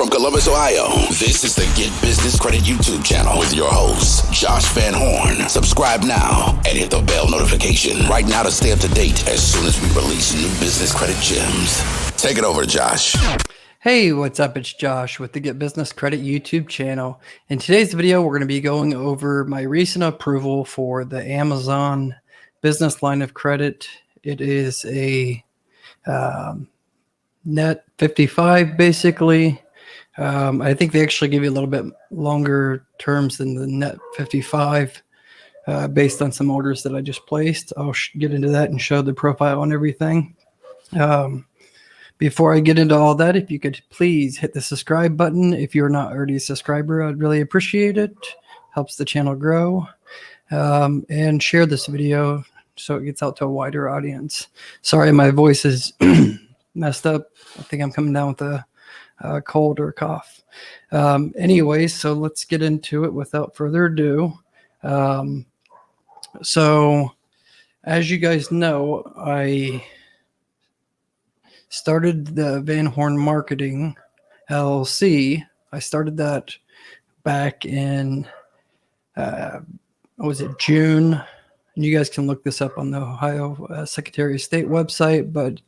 From Columbus, Ohio, this is the Get Business Credit YouTube channel with your host, Josh Van Horn. Subscribe now and hit the bell notification right now to stay up to date as soon as we release new business credit gems. Take it over, Josh. Hey, what's up? It's Josh with the Get Business Credit YouTube channel. In today's video, we're going to be going over my recent approval for the Amazon business line of credit. It is a net 55 basically. I think they actually give you a little bit longer terms than the net 55 based on some orders that I just placed. I'll get into that and show the profile and everything. Before I get into all that, if you could please hit the subscribe button. If you're not already a subscriber, I'd really appreciate it. Helps the channel grow. And share this video so it gets out to a wider audience. Sorry, my voice is messed up. I think I'm coming down with a cold or a cough. Anyway, so let's get into it without further ado. So as you guys know, I started the Van Horn Marketing LLC. I started that back in, June? And you guys can look this up on the Ohio Secretary of State website, but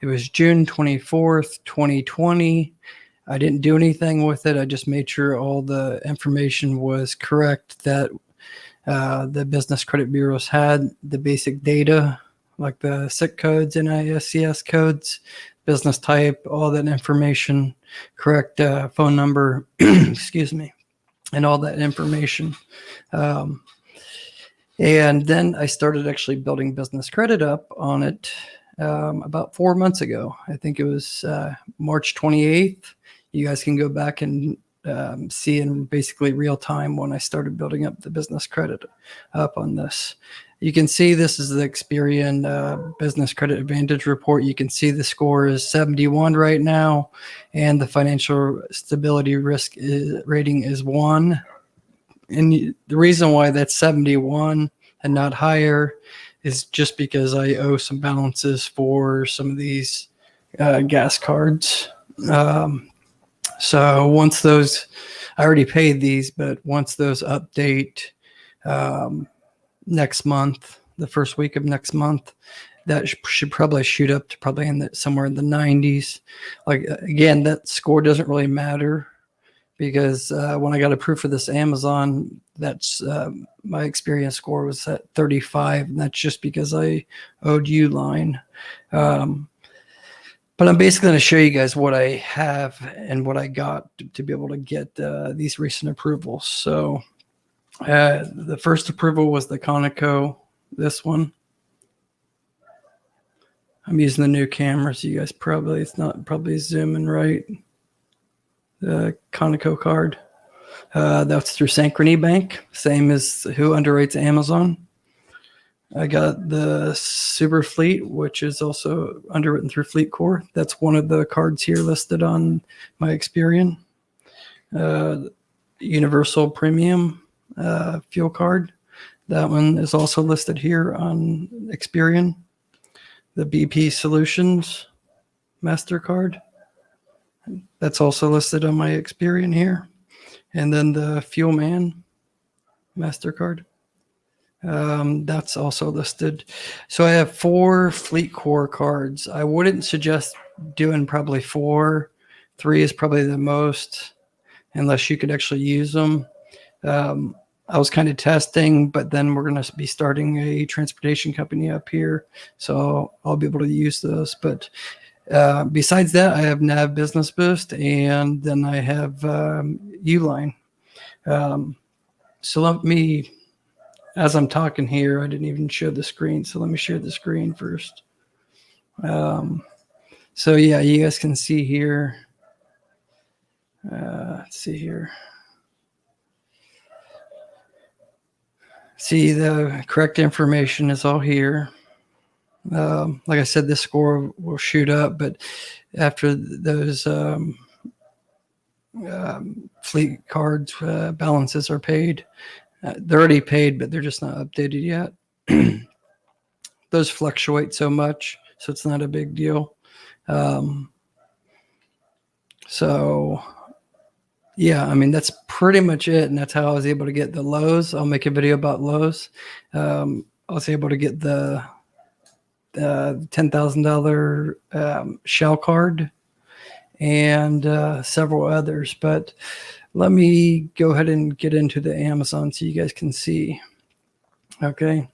it was June 24th, 2020. I didn't do anything with it. I just made sure all the information was correct that the business credit bureaus had, the basic data, like the SIC codes, NISCS codes, business type, all that information, correct phone number, excuse me, and all that information. And then I started actually building business credit up on it about 4 months ago. I think it was March 28th. You guys can go back and see in basically real time when I started building up the business credit up on this. You can see this is the Experian Business Credit Advantage Report. You can see the score is 71 right now, and the financial stability risk rating is 1. And the reason why that's 71 and not higher is just because I owe some balances for some of these gas cards. So once those, I already paid these, but once those update next month, the first week of next month, that should probably shoot up to probably somewhere in the 90s. Like, again, that score doesn't really matter because when I got approved for this Amazon, that's my experience score was at 35, and that's just because I owed Uline. But I'm basically going to show you guys what I have and what I got to be able to get these recent approvals. So the first approval was the Conoco, this one. I'm using the new camera, so you guys it's not probably zooming right. The Conoco card. That's through Synchrony Bank, same as who underwrites Amazon. I got the Super Fleet, which is also underwritten through FleetCor. That's one of the cards here listed on my Experian. Universal Premium fuel card. That one is also listed here on Experian. The BP Solutions MasterCard. That's also listed on my Experian here. And then the Fuel Man MasterCard. That's also listed. So I have 4 FleetCor cards. I wouldn't suggest doing probably 4. 3 is probably the most, unless you could actually use them. I was kind of testing, but then we're going to be starting a transportation company up here, so I'll be able to use those. But besides that, I have NAV Business Boost, and then I have Uline. So let me, as I'm talking here, I didn't even show the screen, so let me share the screen first. So yeah, you guys can see here. Let's see here. See, the correct information is all here. Like I said, this score will shoot up, but after those fleet cards balances are paid, they're already paid, but they're just not updated yet. Those fluctuate so much, so it's not a big deal. So Yeah, I mean, that's pretty much it. And that's how I was able to get the Lowe's. I'll make a video about Lowe's. I was able to get the $10,000 shell card and several others. But let me go ahead and get into the Amazon so you guys can see. Okay.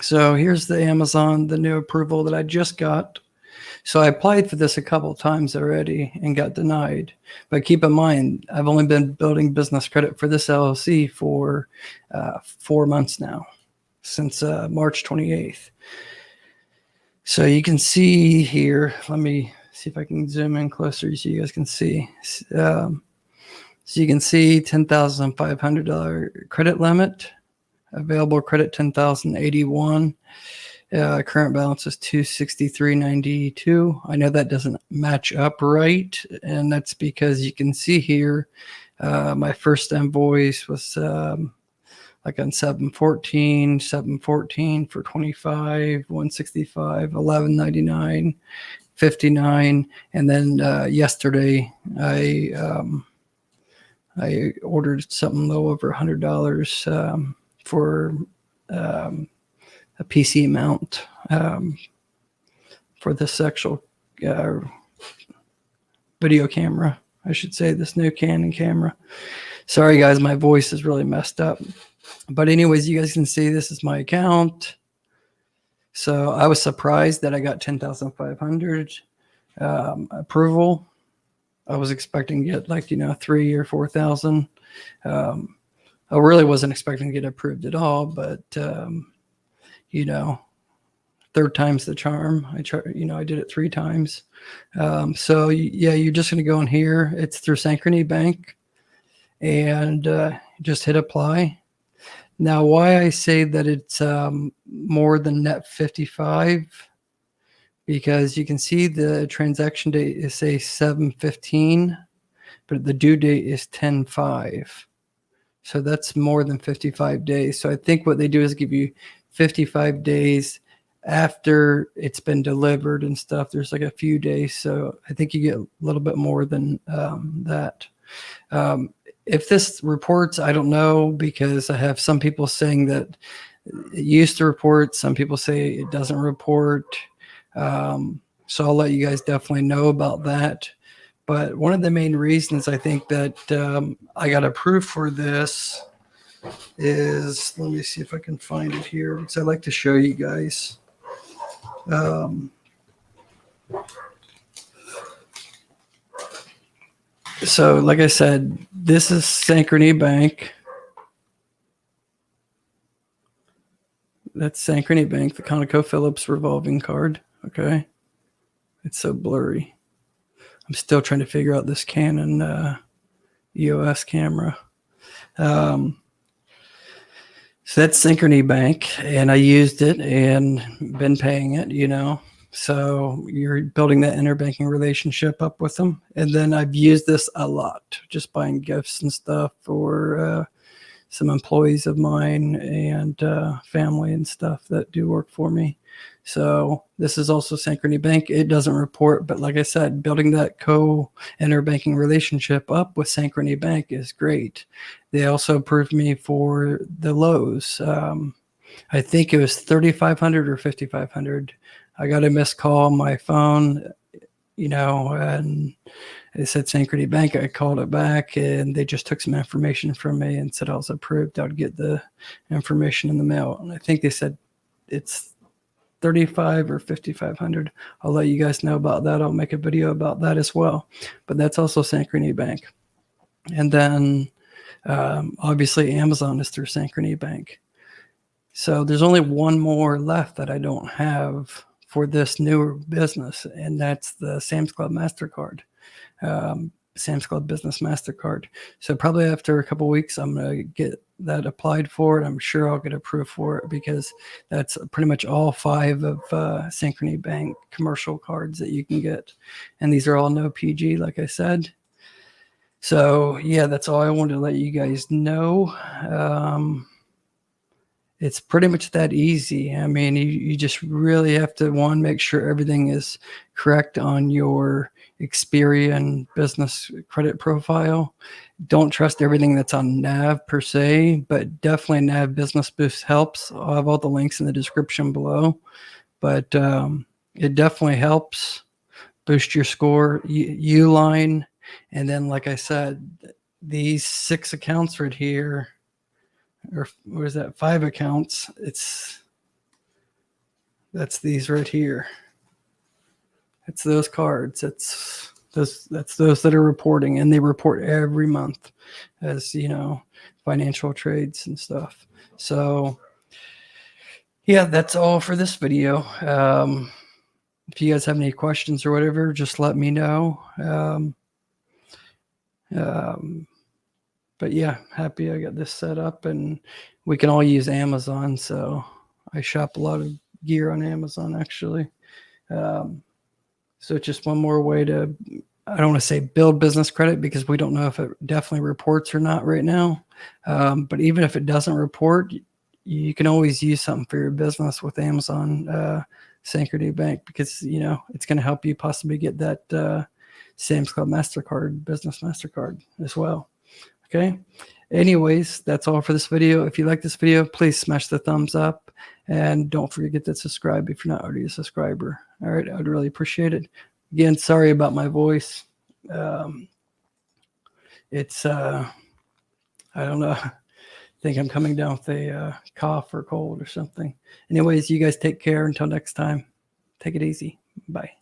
So here's the Amazon, the new approval that I just got. So I applied for this a couple of times already and got denied. But keep in mind, I've only been building business credit for this LLC for 4 months now, since March 28th. So you can see here, let me see if I can zoom in closer so you guys can see. So you can see $10,500 credit limit, available credit 10,081. Current balance is 263.92. I know that doesn't match up right, and that's because you can see here my first invoice was like on 7/14 for 25, 165, 11.99, 59, and then yesterday I ordered something a little over $100 for a PC mount for this actual video camera. I should say this new Canon camera. Sorry guys, my voice is really messed up. But anyways, you guys can see this is my account. So I was surprised that I got 10,500 approval. I was expecting to get like, 3 or 4,000. I really wasn't expecting to get approved at all, but third time's the charm. I did it 3 times. So yeah, you're just going to go in here. It's through Synchrony Bank and just hit apply. Now, why I say that it's more than net 55, because you can see the transaction date is say 7/15, but the due date is 10/5. So that's more than 55 days. So I think what they do is give you 55 days after it's been delivered and stuff. There's like a few days. So I think you get a little bit more than that. If this reports, I don't know, because I have some people saying that it used to report. Some people say it doesn't report. So I'll let you guys definitely know about that. But one of the main reasons I think that I got approved for this is, let me see if I can find it here, because I like to show you guys. So like I said, this is Synchrony Bank. That's Synchrony Bank, the ConocoPhillips revolving card. Okay. It's so blurry. I'm still trying to figure out this Canon EOS camera. So that's Synchrony Bank, and I used it and been paying it, So you're building that interbanking relationship up with them. And then I've used this a lot, just buying gifts and stuff for some employees of mine and family and stuff that do work for me. So this is also Synchrony Bank. It doesn't report, but like I said, building that interbanking relationship up with Synchrony Bank is great. They also approved me for the Lowe's. I think it was 3,500 or 5,500. I got a missed call on my phone, and it said Synchrony Bank. I called it back, and they just took some information from me and said I was approved. I would get the information in the mail. And I think they said it's 35 or 5,500. I'll let you guys know about that. I'll make a video about that as well. But that's also Synchrony Bank. And then obviously Amazon is through Synchrony Bank. So there's only one more left that I don't have for this newer business, and that's the Sam's Club MasterCard, Sam's Club Business MasterCard. So probably after a couple of weeks, I'm going to get that applied for, and I'm sure I'll get approved for it, because that's pretty much all 5 of Synchrony Bank commercial cards that you can get. And these are all no PG, like I said. So yeah, that's all I wanted to let you guys know. It's pretty much that easy. I mean, you just really have to, one, make sure everything is correct on your Experian business credit profile. Don't trust everything that's on NAV per se, but definitely NAV Business Boost helps. I'll have all the links in the description below, but it definitely helps boost your score. Uline, and then like I said, these 6 accounts right here, or what is that, 5 accounts, that's these right here. It's those cards. That's those that are reporting, and they report every month as, financial trades and stuff. So yeah, that's all for this video. If you guys have any questions or whatever, just let me know. But yeah, happy I got this set up, and we can all use Amazon. So I shop a lot of gear on Amazon, actually. So it's just one more way to, I don't want to say build business credit, because we don't know if it definitely reports or not right now. But even if it doesn't report, you can always use something for your business with Amazon Synchrony Bank, because, it's going to help you possibly get that Sam's Club MasterCard, business MasterCard as well. Okay. Anyways, that's all for this video. If you like this video, please smash the thumbs up, and don't forget to subscribe if you're not already a subscriber. All right. I'd really appreciate it. Again, sorry about my voice. It's, I don't know. I think I'm coming down with a cough or cold or something. Anyways, you guys take care. Until next time, take it easy. Bye.